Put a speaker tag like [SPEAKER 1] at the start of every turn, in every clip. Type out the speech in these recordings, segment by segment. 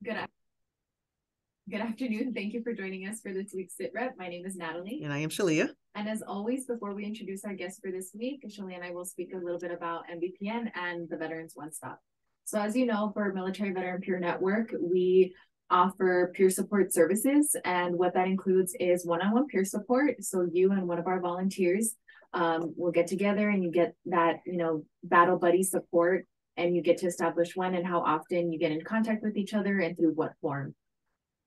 [SPEAKER 1] Good, good afternoon. Thank you for joining us for this week's SITREP. My name is Natalie.
[SPEAKER 2] And I am Shelia.
[SPEAKER 1] And as always, before we introduce our guest for this week, Shelia and I will speak a little bit about MVPN and the Veterans One Stop. So as you know, for Military Veteran Peer Network, we offer peer support services. And what that includes is one-on-one peer support. So you and one of our volunteers will get together and you get that, battle buddy support, and you get to establish when and how often you get in contact with each other and through what form.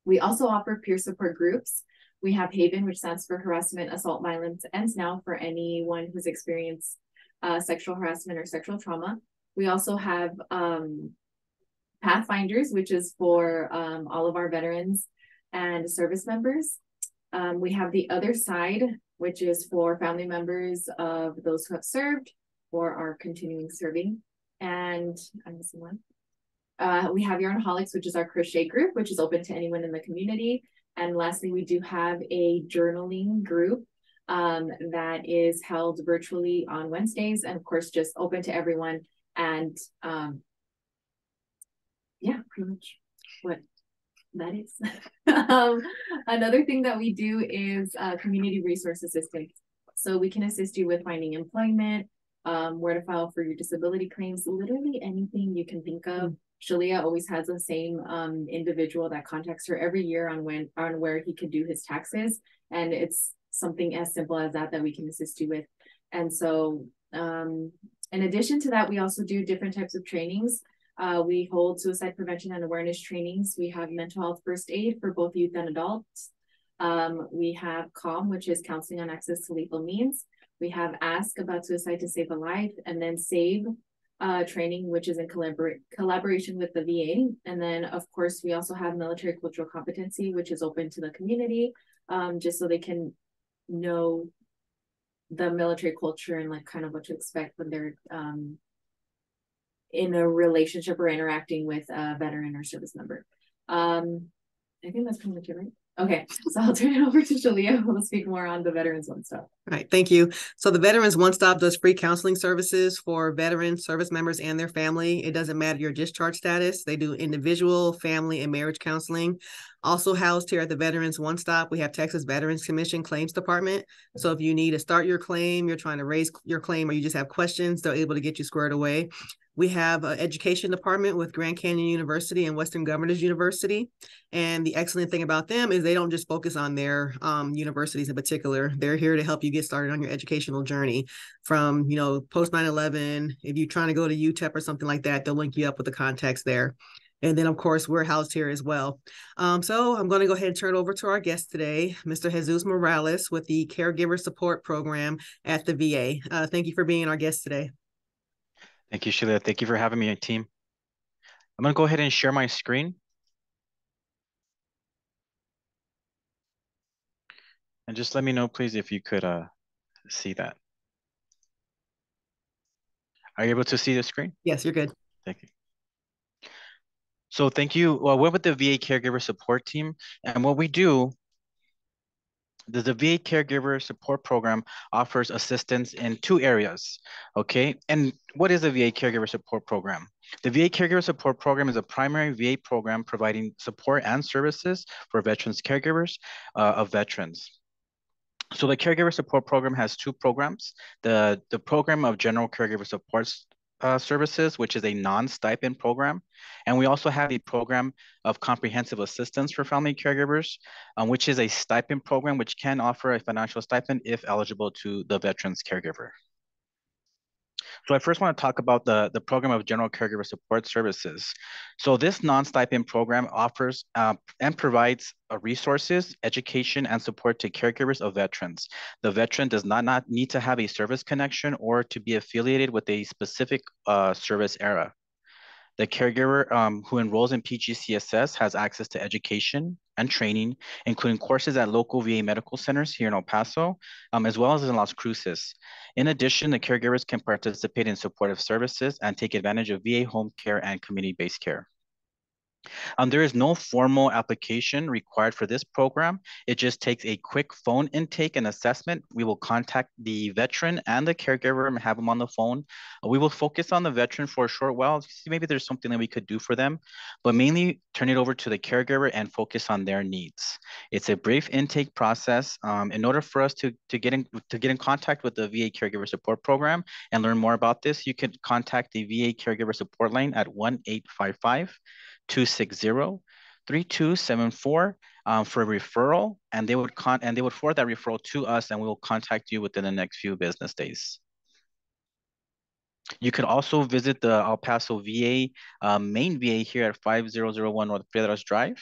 [SPEAKER 1] We also offer peer support groups. We have Haven, which stands for Harassment, Assault, Violence, Ends Now, for anyone who's experienced sexual harassment or sexual trauma. We also have Pathfinders, which is for all of our veterans and service members. We have the Other Side, which is for family members of those who have served or are continuing serving. And I'm missing one. We have Yarnaholics, which is our crochet group, which is open to anyone in the community. And lastly, we do have a journaling group that is held virtually on Wednesdays, and of course, just open to everyone. And yeah, pretty much what that is. Another thing that we do is community resource assistance. So we can assist you with finding employment, where to file for your disability claims, literally anything you can think of. Shelia always has the same individual that contacts her every year on where he could do his taxes. And it's something as simple as that we can assist you with. And so in addition to that, we also do different types of trainings. We hold suicide prevention and awareness trainings. We have mental health first aid for both youth and adults. We have CALM, which is counseling on access to lethal means. We have Ask About Suicide to Save a Life, and then SAVE training, which is in collaboration with the VA. And then, of course, we also have military cultural competency, which is open to the community, just so they can know the military culture and like kind of what to expect when they're in a relationship or interacting with a veteran or service member. I think that's pretty much it, right? Okay, so I'll turn it over to Shelia, who will speak more on the Veterans One Stop.
[SPEAKER 2] All right, thank you. So the Veterans One Stop does free counseling services for veterans, service members, and their family. It doesn't matter your discharge status. They do individual, family, and marriage counseling. Also housed here at the Veterans One Stop, we have Texas Veterans Commission Claims Department. So if you need to start your claim, you're trying to raise your claim, or you just have questions, they're able to get you squared away. We have an education department with Grand Canyon University and Western Governors University. And the excellent thing about them is they don't just focus on their universities in particular. They're here to help you get started on your educational journey from, post 9/11. If you're trying to go to UTEP or something like that, they'll link you up with the contacts there. And then, of course, we're housed here as well. So I'm going to go ahead and turn it over to our guest today, Mr. Jesus Morales with the Caregiver Support Program at the VA. Thank you for being our guest today.
[SPEAKER 3] Thank you, Shelia. Thank you for having me, team. I'm going to go ahead and share my screen. And just let me know, please, if you could see that. Are you able to see the screen?
[SPEAKER 2] Yes, you're good.
[SPEAKER 3] Thank you. So thank you. Well, we're with the VA Caregiver Support Team. And what we do, the VA Caregiver Support Program offers assistance in 2 areas, okay? And what is the VA Caregiver Support Program? The VA Caregiver Support Program is a primary VA program providing support and services for veterans caregivers of veterans. So the Caregiver Support Program has 2 programs. The Program of General Caregiver Support Services, which is a non-stipend program. And we also have a program of comprehensive assistance for family caregivers, which is a stipend program, which can offer a financial stipend if eligible to the veteran's caregiver. So I first want to talk about the Program of General Caregiver Support Services. So this non-stipend program offers and provides resources, education, and support to caregivers of veterans. The veteran does not need to have a service connection or to be affiliated with a specific service era. The caregiver who enrolls in PGCSS has access to education and training, including courses at local VA medical centers here in El Paso, as well as in Las Cruces. In addition, the caregivers can participate in supportive services and take advantage of VA home care and community-based care. There is no formal application required for this program. It just takes a quick phone intake and assessment. We will contact the veteran and the caregiver and have them on the phone. We will focus on the veteran for a short while, see maybe there's something that we could do for them, but mainly turn it over to the caregiver and focus on their needs. It's a brief intake process. In order for us to get in contact with the VA Caregiver Support Program and learn more about this, you can contact the VA Caregiver Support Line at 1-855-260-3274 for a referral, and they would forward that referral to us, and we will contact you within the next few business days. You could also visit the El Paso VA main VA here at 5001 North Piedras Drive.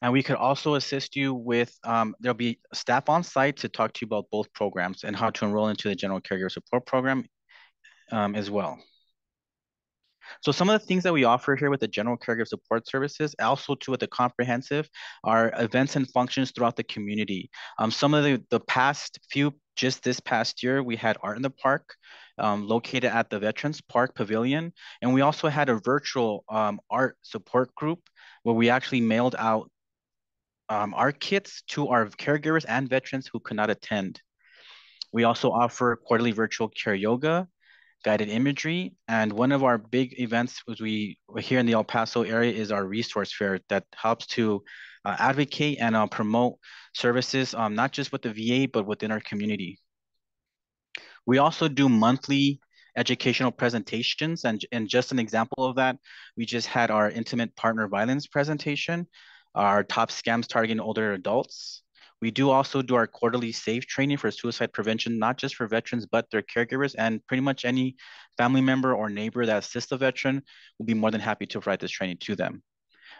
[SPEAKER 3] And we could also assist you with, there'll be staff on site to talk to you about both programs and how to enroll into the General Caregiver Support Program as well. So some of the things that we offer here with the General Caregiver Support Services, also too with the comprehensive, are events and functions throughout the community. Some of the past few, just this past year, we had Art in the Park, located at the Veterans Park Pavilion. And we also had a virtual art support group where we actually mailed out our kits to our caregivers and veterans who could not attend. We also offer quarterly virtual care yoga, guided imagery, and one of our big events was here in the El Paso area is our resource fair that helps to advocate and promote services, not just with the VA, but within our community. We also do monthly educational presentations, and just an example of that, we just had our intimate partner violence presentation, our top scams targeting older adults. We do also do our quarterly SAFE training for suicide prevention, not just for veterans, but their caregivers, and pretty much any family member or neighbor that assists a veteran will be more than happy to provide this training to them.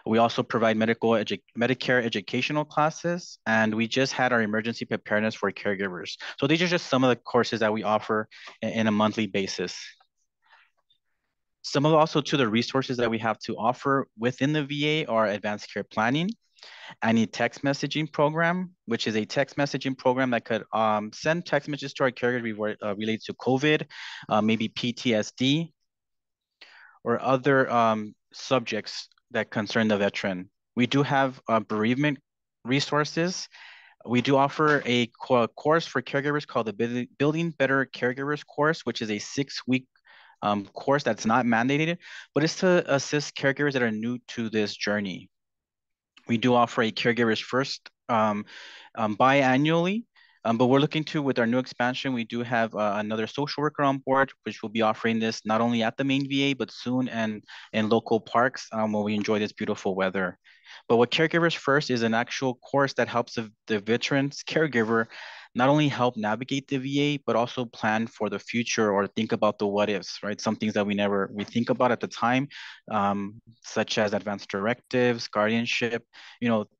[SPEAKER 3] We also provide Medicare educational classes, and we just had our emergency preparedness for caregivers. So these are just some of the courses that we offer in a monthly basis. Some of also to the resources that we have to offer within the VA are advanced care planning, and a text messaging program, which is a text messaging program that could send text messages to our caregivers related to COVID, maybe PTSD, or other subjects that concern the veteran. We do have bereavement resources. We do offer a course for caregivers called the Building Better Caregivers course, which is a 6-week course that's not mandated, but it's to assist caregivers that are new to this journey. We do offer a Caregivers First biannually, but we're looking to, with our new expansion, we do have another social worker on board, which will be offering this not only at the main VA, but soon and in local parks where we enjoy this beautiful weather. But what Caregivers First is an actual course that helps the veteran's caregiver not only help navigate the VA, but also plan for the future or think about the what ifs, right? Some things that we think about at the time, such as advanced directives, guardianship,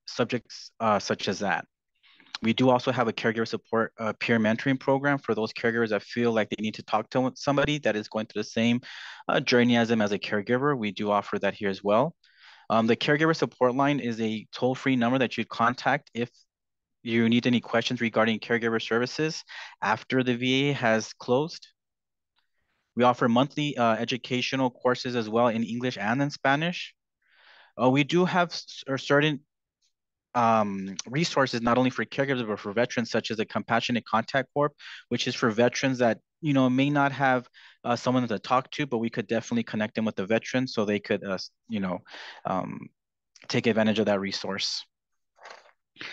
[SPEAKER 3] subjects such as that. We do also have a caregiver support peer mentoring program for those caregivers that feel like they need to talk to somebody that is going through the same journey as them as a caregiver. We do offer that here as well. The caregiver support line is a toll-free number that you'd contact if you need any questions regarding caregiver services after the VA has closed. We offer monthly educational courses as well in English and in Spanish. We do have certain resources not only for caregivers but for veterans, such as the Compassionate Contact Corp, which is for veterans that may not have someone to talk to, but we could definitely connect them with the veteran so they could take advantage of that resource.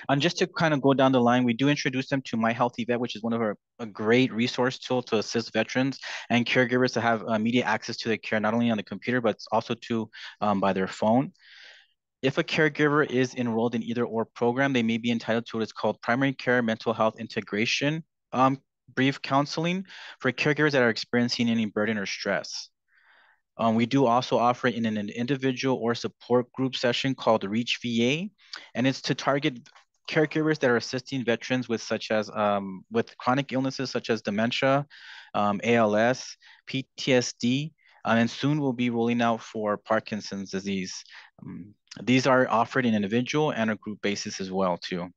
[SPEAKER 3] And just to kind of go down the line, we do introduce them to My Healthy Vet, which is one of a great resource tool to assist veterans and caregivers to have immediate access to their care, not only on the computer, but also by their phone. If a caregiver is enrolled in either or program, they may be entitled to what is called primary care mental health integration brief counseling for caregivers that are experiencing any burden or stress. We do also offer it in an individual or support group session called Reach VA, and it's to target caregivers that are assisting veterans with with chronic illnesses such as dementia, ALS, PTSD, and soon we'll be rolling out for Parkinson's disease. These are offered in an individual and a group basis as well too.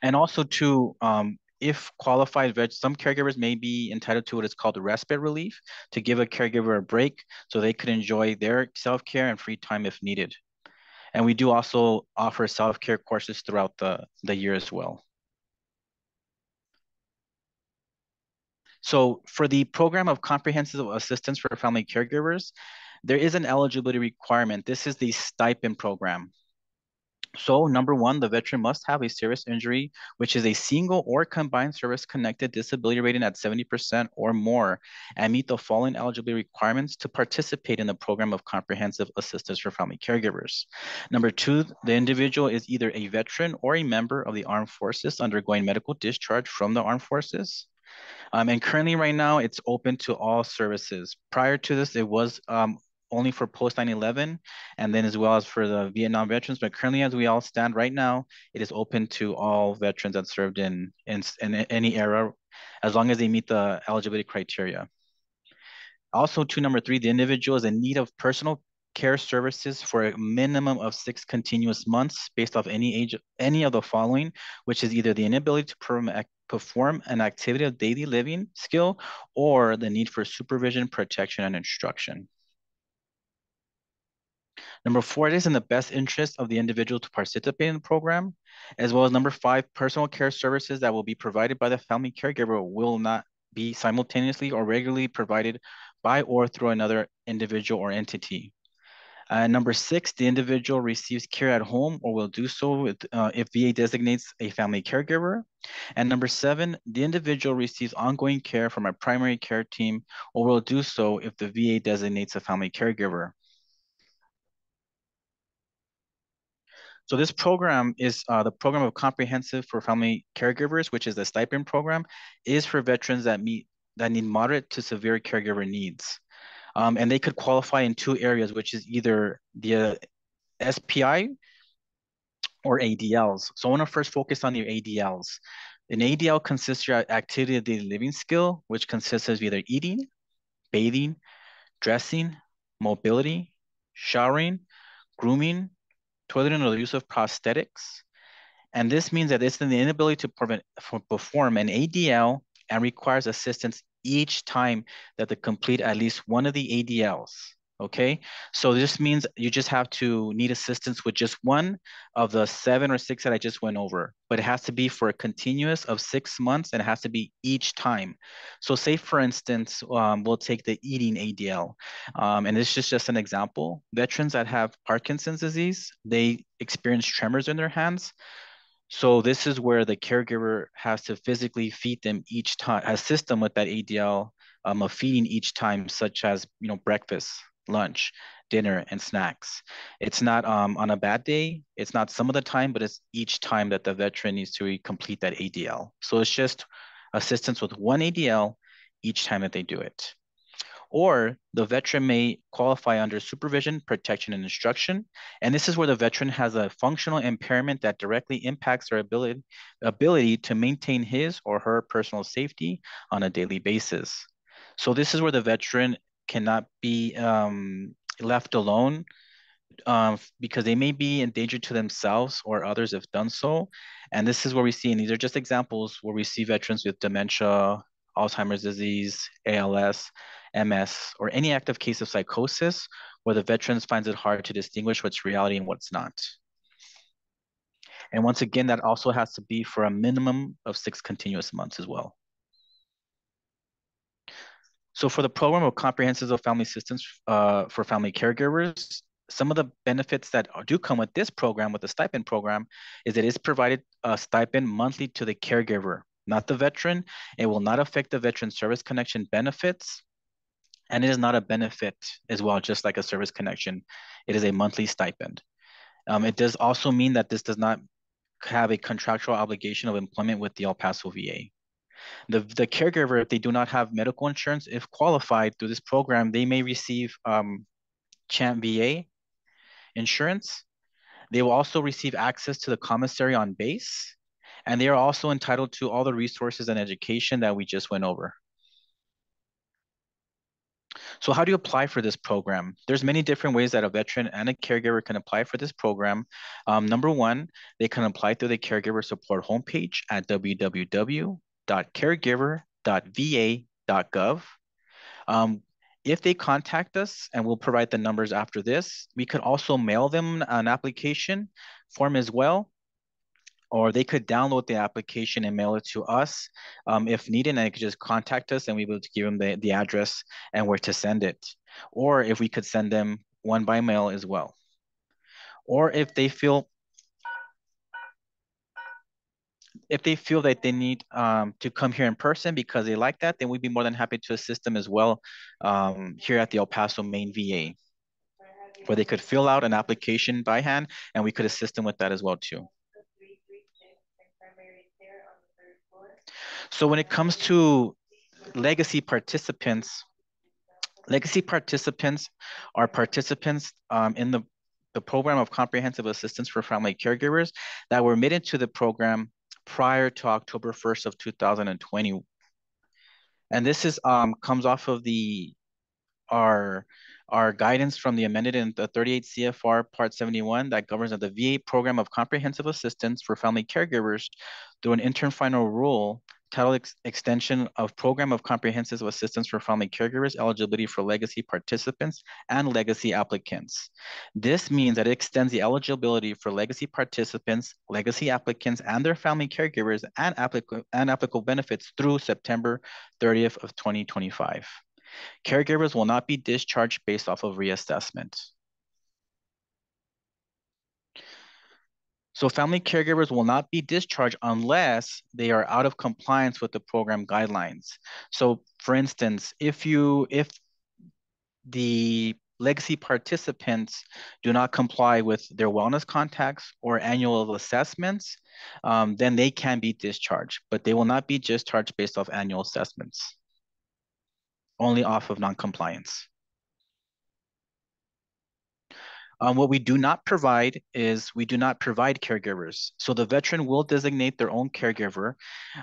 [SPEAKER 3] And also if qualified, some caregivers may be entitled to what is called respite relief to give a caregiver a break so they could enjoy their self-care and free time if needed. And we do also offer self-care courses throughout the year as well. So for the program of comprehensive assistance for family caregivers, there is an eligibility requirement. This is the stipend program. So number one, the veteran must have a serious injury, which is a single or combined service-connected disability rating at 70% or more, and meet the following eligibility requirements to participate in the program of comprehensive assistance for family caregivers. Number two, the individual is either a veteran or a member of the armed forces undergoing medical discharge from the armed forces. And currently right now, it's open to all services. Prior to this, it was only for post 9/11 and then as well as for the Vietnam veterans. But currently, as we all stand right now, it is open to all veterans that served in any era, as long as they meet the eligibility criteria. Also, to number three, the individual is in need of personal care services for a minimum of 6 continuous months based off any of the following, which is either the inability to perform an activity of daily living skill or the need for supervision, protection, and instruction. Number four, it is in the best interest of the individual to participate in the program, as well as number five, personal care services that will be provided by the family caregiver will not be simultaneously or regularly provided by or through another individual or entity. Number six, the individual receives care at home or will do so if VA designates a family caregiver. And number seven, the individual receives ongoing care from a primary care team or will do so if the VA designates a family caregiver. So this program is the program of comprehensive for family caregivers, which is the stipend program, is for veterans that need moderate to severe caregiver needs. And they could qualify in 2 areas, which is either the SPI or ADLs. So I want to first focus on your ADLs. An ADL consists of your activity of daily living skill, which consists of either eating, bathing, dressing, mobility, showering, grooming, toileting, or the use of prosthetics. And this means that it's in the inability to perform an ADL and requires assistance each time that they complete at least one of the ADLs. Okay, so this means you just have to need assistance with just one of the 7 or 6 that I just went over, but it has to be for a continuous of 6 months and it has to be each time. So say for instance, we'll take the eating ADL, and this is just an example. Veterans that have Parkinson's disease, they experience tremors in their hands. So this is where the caregiver has to physically feed them each time, assist them with that ADL of feeding each time, such as breakfast, lunch, dinner, and snacks. It's not on a bad day. It's not some of the time, but it's each time that the veteran needs to complete that ADL. So it's just assistance with one ADL each time that they do it. Or the veteran may qualify under supervision, protection, and instruction. And this is where the veteran has a functional impairment that directly impacts their ability to maintain his or her personal safety on a daily basis. So this is where the veteran cannot be left alone because they may be in danger to themselves or others if done so. And this is where we see, and these are just examples where we see veterans with dementia, Alzheimer's disease, ALS, MS, or any active case of psychosis, where the veterans finds it hard to distinguish what's reality and what's not. And once again, that also has to be for a minimum of 6 continuous months as well. So for the program of comprehensive family assistance for family caregivers, some of the benefits that do come with this program, with the stipend program, is it is provided a stipend monthly to the caregiver, not the veteran. It will not affect the veteran service connection benefits. And it is not a benefit as well, just like a service connection. It is a monthly stipend. It does also mean that this does not have a contractual obligation of employment with the El Paso VA. The caregiver, if they do not have medical insurance, if qualified through this program, they may receive CHAMP VA insurance. They will also receive access to the commissary on base, and they are also entitled to all the resources and education that we just went over. So how do you apply for this program? There's many different ways that a veteran and a caregiver can apply for this program. Number one, they can apply through the caregiver support homepage at www.vacare.gov. www.caregiver.va.gov. If they contact us, and we'll provide the numbers after this, we could also mail them an application form as well, or they could download the application and mail it to us if needed, and they could just contact us and we will give them the address and where to send it. Or if we could send them one by mail as well. Or if they feel that they need to come here in person because they like that, then we'd be more than happy to assist them as well here at the El Paso main VA, where they could fill out an application by hand and we could assist them with that as well too. So when it comes to legacy participants are participants in the program of comprehensive assistance for family caregivers that were admitted to the program prior to October 1st of 2020. And this is comes off of our guidance from the amended in the 38 CFR Part 71 that governs the VA program of comprehensive assistance for family caregivers through an interim final rule titled Extension of Program of Comprehensive Assistance for Family Caregivers Eligibility for Legacy Participants and Legacy Applicants. This means that it extends the eligibility for legacy participants, legacy applicants, and their family caregivers and applicable benefits through September 30th of 2025. Caregivers will not be discharged based off of reassessment. So family caregivers will not be discharged unless they are out of compliance with the program guidelines. So for instance, if the legacy participants do not comply with their wellness contacts or annual assessments, then they can be discharged, but they will not be discharged based off annual assessments, only off of non-compliance. What we do not provide is we do not provide caregivers. So the veteran will designate their own caregiver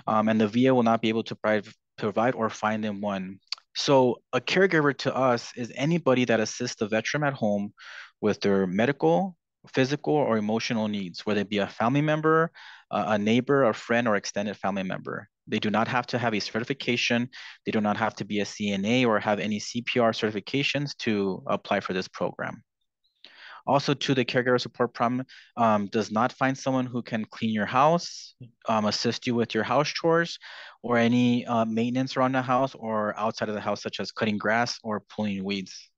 [SPEAKER 3] and the VA will not be able to provide or find them one. So a caregiver to us is anybody that assists the veteran at home with their medical, physical, or emotional needs, whether it be a family member, a neighbor, a friend, or extended family member. They do not have to have a certification. They do not have to be a CNA or have any CPR certifications to apply for this program. Also, to the caregiver support program does not find someone who can clean your house, assist you with your house chores, or any maintenance around the house or outside of the house, such as cutting grass or pulling weeds.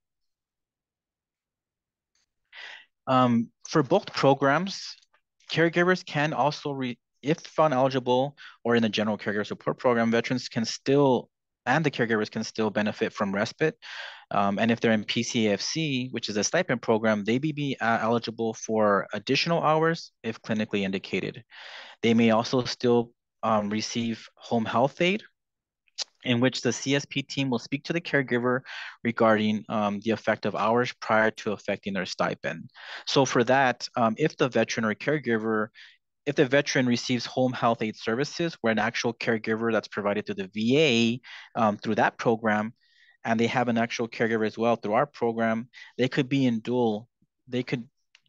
[SPEAKER 3] For both programs, caregivers can also, if found eligible or in the general caregiver support program, veterans can still, and the caregivers can still benefit from respite. And if they're in PCAFC, which is a stipend program, they may be eligible for additional hours if clinically indicated. They may also still receive home health aid, in which the CSP team will speak to the caregiver regarding the effect of hours prior to affecting their stipend. So for that, if the veteran or caregiver, if the veteran receives home health aid services where an actual caregiver that's provided to the VA through that program, and they have an actual caregiver as well through our program, they could be in dual, they could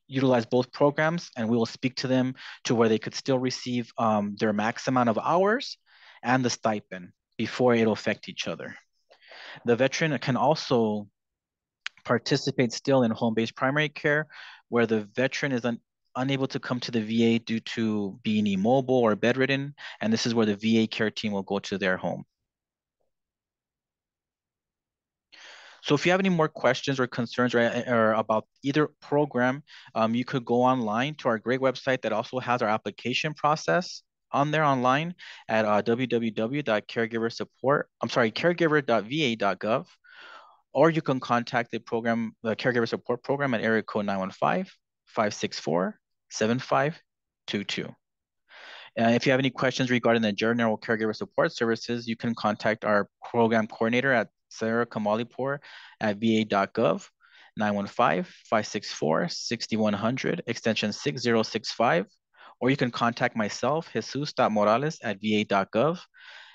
[SPEAKER 3] utilize both programs and we will speak to them to where they could still receive their max amount of hours and the stipend before it'll affect each other. The veteran can also participate still in home-based primary care where the veteran is unable to come to the VA due to being immobile or bedridden, and this is where the VA care team will go to their home. So if you have any more questions or concerns or about either program, you could go online to our great website that also has our application process on there online at caregiver.va.gov, or you can contact the caregiver support program at area code 915-564-7522. If you have any questions regarding the general caregiver support services, you can contact our program coordinator at Sarah Kamalipur at va.gov, 915-564-6100, extension 6065, or you can contact myself, Jesus.Morales at va.gov,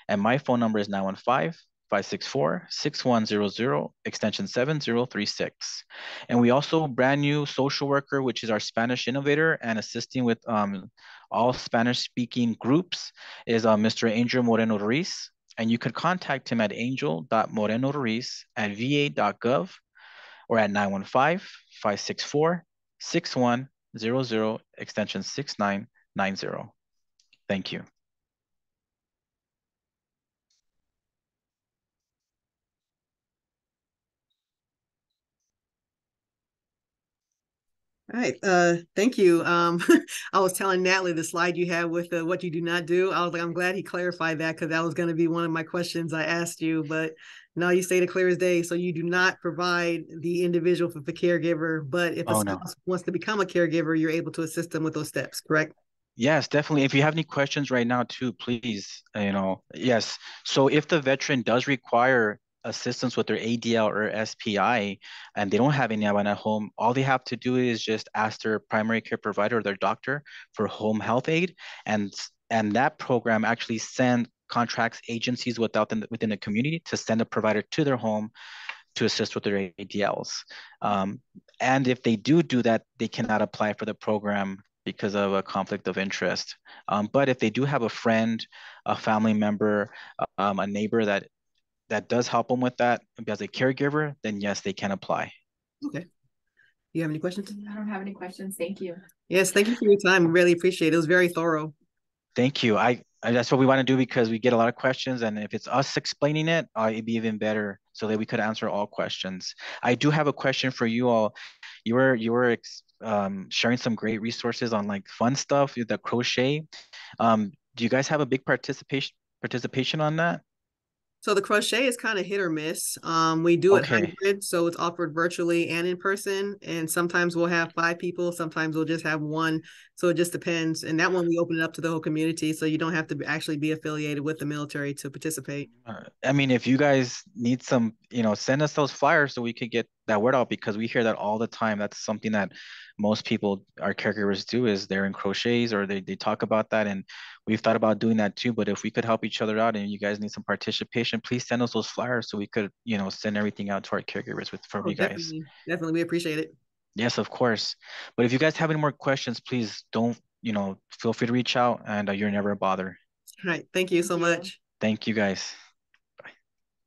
[SPEAKER 3] and my phone number is 915-564-6100, extension 7036. And we also brand new social worker, which is our Spanish innovator and assisting with all Spanish-speaking groups is Mr. Angel Moreno Ruiz, and you could contact him at angel.morenoruiz@va.gov or at 915-564-6100, extension 6990. Thank you.
[SPEAKER 2] All right, thank you. I was telling Natalie the slide you have with what you do not do. I was like, I'm glad he clarified that because that was going to be one of my questions I asked you, but no, you stated clear as day. So you do not provide the individual for the caregiver, but if a spouse wants to become a caregiver, you're able to assist them with those steps, correct?
[SPEAKER 3] Yes, definitely. If you have any questions right now too, please, yes. So if the veteran does require assistance with their ADL or SPI and they don't have anyone at home, all they have to do is just ask their primary care provider or their doctor for home health aid. And that program actually contracts agencies within the community to send a provider to their home to assist with their ADLs. And if they do that, they cannot apply for the program because of a conflict of interest. But if they do have a friend, a family member, a neighbor that does help them with that as a caregiver, then yes, they can apply.
[SPEAKER 2] Okay. You have any questions?
[SPEAKER 1] I don't have any questions. Thank you.
[SPEAKER 2] Yes, thank you for your time. Really appreciate it. It was very thorough.
[SPEAKER 3] Thank you. That's what we want to do because we get a lot of questions, and if it's us explaining it, it'd be even better so that we could answer all questions. I do have a question for you all. You were sharing some great resources on like fun stuff, the crochet. Do you guys have a big participation on that?
[SPEAKER 2] So the crochet is kind of hit or miss. We do it hybrid, so it's offered virtually and in person. And sometimes we'll have 5 people, sometimes we'll just have 1. So it just depends. And that one we open it up to the whole community, so you don't have to actually be affiliated with the military to participate.
[SPEAKER 3] I mean, if you guys need some, send us those flyers so we could get that word out because we hear that all the time. That's something that most people, our caregivers, do is they're in crochets or they talk about that, and we've thought about doing that too. But if we could help each other out and you guys need some participation, please send us those flyers so we could, send everything out to our caregivers from you guys.
[SPEAKER 2] Definitely, we appreciate it.
[SPEAKER 3] Yes, of course. But if you guys have any more questions, please don't, feel free to reach out, and you're never a bother.
[SPEAKER 2] All right. Thank you so much.
[SPEAKER 3] Thank you guys.